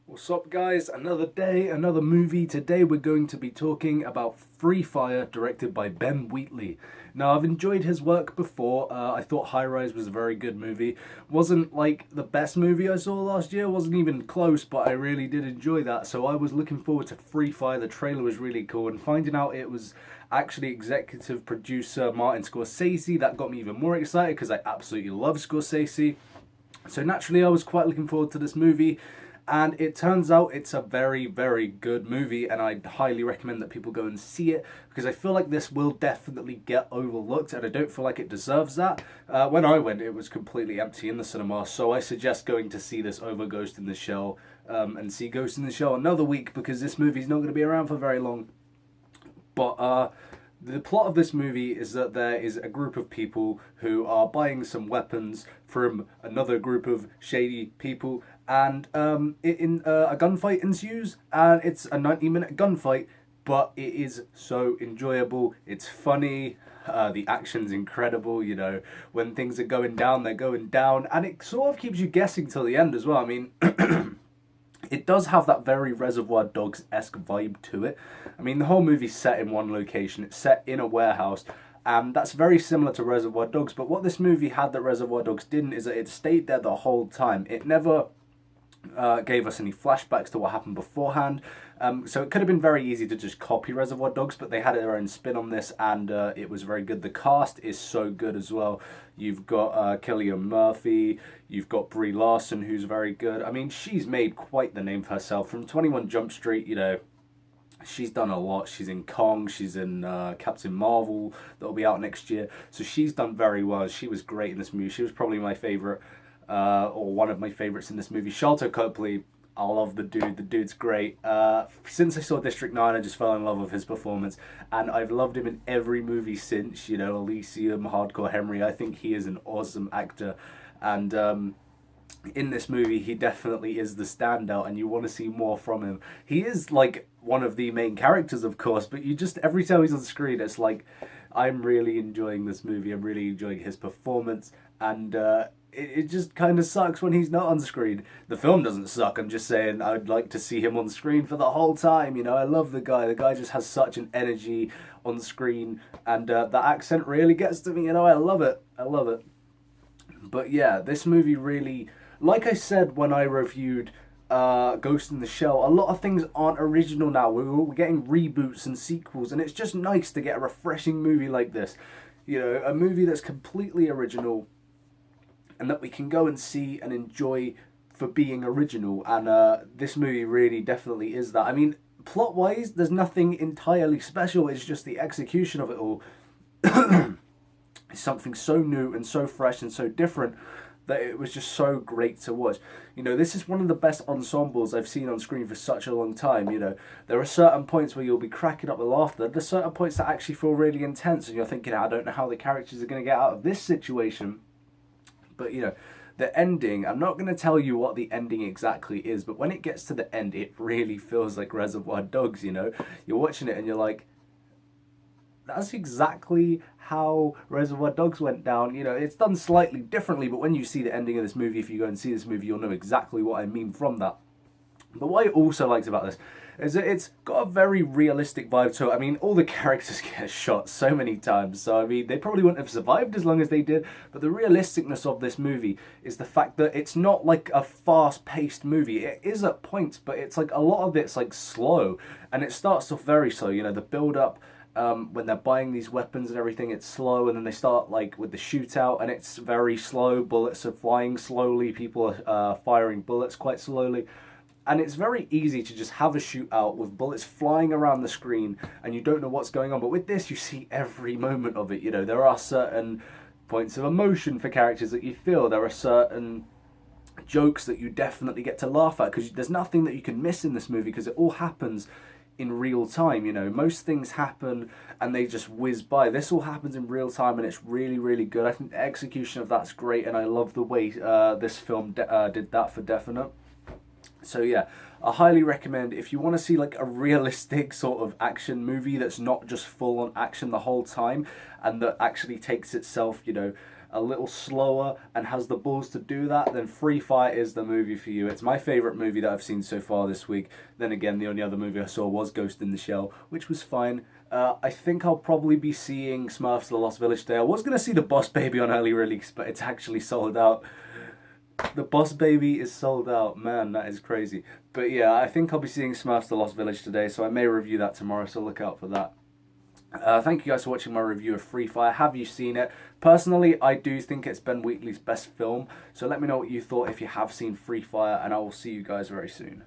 What's up, guys? Another day, another movie. Today we're going to be talking about Free Fire, directed by Ben Wheatley. Now, I've enjoyed his work before. I thought High Rise was a very good movie. Wasn't like the best movie I saw last year, wasn't even close, but I really did enjoy that. So I was looking forward to Free Fire. The trailer was really cool, and finding out it was actually executive producer Martin Scorsese, that got me even more excited because I absolutely love Scorsese. So naturally, I was quite looking forward to this movie, and it turns out it's a very, very good movie, and I highly recommend that people go and see it because I feel like this will definitely get overlooked, and I don't feel like it deserves that. When I went, it was completely empty in the cinema, so I suggest going to see this over Ghost in the Shell, and see Ghost in the Shell another week because this movie's not going to be around for very long. But the plot of this movie is that there is a group of people who are buying some weapons from another group of shady people, and a gunfight ensues, and it's a 90-minute gunfight, but it is so enjoyable. It's funny. The action's incredible. When things are going down, they're going down, and it sort of keeps you guessing till the end as well. I mean, it does have that very Reservoir Dogs-esque vibe to it. I mean, the whole movie's set in one location. It's set in a warehouse. And that's very similar to Reservoir Dogs. But what this movie had that Reservoir Dogs didn't is that it stayed there the whole time. It never gave us any flashbacks to what happened beforehand. So it could have been very easy to just copy Reservoir Dogs, but they had their own spin on this, and it was very good. The cast is so good as well. You've got Cillian Murphy, you've got Brie Larson, who's very good. I mean, she's made quite the name for herself. From 21 Jump Street, she's done a lot. She's in Kong, she's in Captain Marvel, that'll be out next year. So she's done very well. She was great in this movie. She was probably my favourite, or one of my favourites in this movie. Sharlto Copley, I love the dude. The dude's great. Since I saw District 9, I just fell in love with his performance, and I've loved him in every movie since. Elysium, Hardcore Henry. I think he is an awesome actor, and in this movie, he definitely is the standout, and you want to see more from him. He is like one of the main characters, of course, but you just, every time he's on screen, it's like, I'm really enjoying this movie. I'm really enjoying his performance, and it just kind of sucks when he's not on screen. The film doesn't suck. I'm just saying I'd like to see him on screen for the whole time. I love the guy. The guy just has such an energy on screen, and the accent really gets to me. I love it. I love it. But yeah, this movie really, like I said when I reviewed Ghost in the Shell, a lot of things aren't original now. We're getting reboots and sequels, and it's just nice to get a refreshing movie like this. A movie that's completely original, and that we can go and see and enjoy for being original. And this movie really definitely is that. I mean, plot-wise, there's nothing entirely special. It's just the execution of it all. It's something so new and so fresh and so different that it was just so great to watch. This is one of the best ensembles I've seen on screen for such a long time. There are certain points where you'll be cracking up with laughter. There's certain points that actually feel really intense, and you're thinking, I don't know how the characters are going to get out of this situation. But, the ending, I'm not going to tell you what the ending exactly is, but when it gets to the end, it really feels like Reservoir Dogs, You're watching it and you're like, that's exactly how Reservoir Dogs went down. It's done slightly differently, but when you see the ending of this movie, if you go and see this movie, you'll know exactly what I mean from that. But what I also liked about this is that it's got a very realistic vibe to it. I mean, all the characters get shot so many times, so I mean, they probably wouldn't have survived as long as they did, but the realisticness of this movie is the fact that it's not like a fast-paced movie. It is at points, but it's like a lot of it's like slow, and it starts off very slow. The build-up, when they're buying these weapons and everything, it's slow, and then they start like with the shootout, and it's very slow. Bullets are flying slowly, people are firing bullets quite slowly, and it's very easy to just have a shootout with bullets flying around the screen and you don't know what's going on. But with this, you see every moment of it. There are certain points of emotion for characters that you feel. There are certain jokes that you definitely get to laugh at, because there's nothing that you can miss in this movie because it all happens in real time. Most things happen and they just whiz by. This all happens in real time, and it's really, really good. I think the execution of that's great, and I love the way this film did that for definite. So yeah, I highly recommend, if you want to see like a realistic sort of action movie that's not just full on action the whole time, and that actually takes itself, a little slower and has the balls to do that, then Free Fire is the movie for you. It's my favourite movie that I've seen so far this week. Then again, the only other movie I saw was Ghost in the Shell, which was fine. I think I'll probably be seeing Smurfs The Lost Village today. I was going to see The Boss Baby on early release, but it's actually sold out. The Boss Baby is sold out. Man, that is crazy. But yeah, I think I'll be seeing Smurfs The Lost Village today, so I may review that tomorrow, so look out for that. Thank you guys for watching my review of Free Fire. Have you seen it? Personally, I do think it's Ben Wheatley's best film, so let me know what you thought if you have seen Free Fire, and I will see you guys very soon.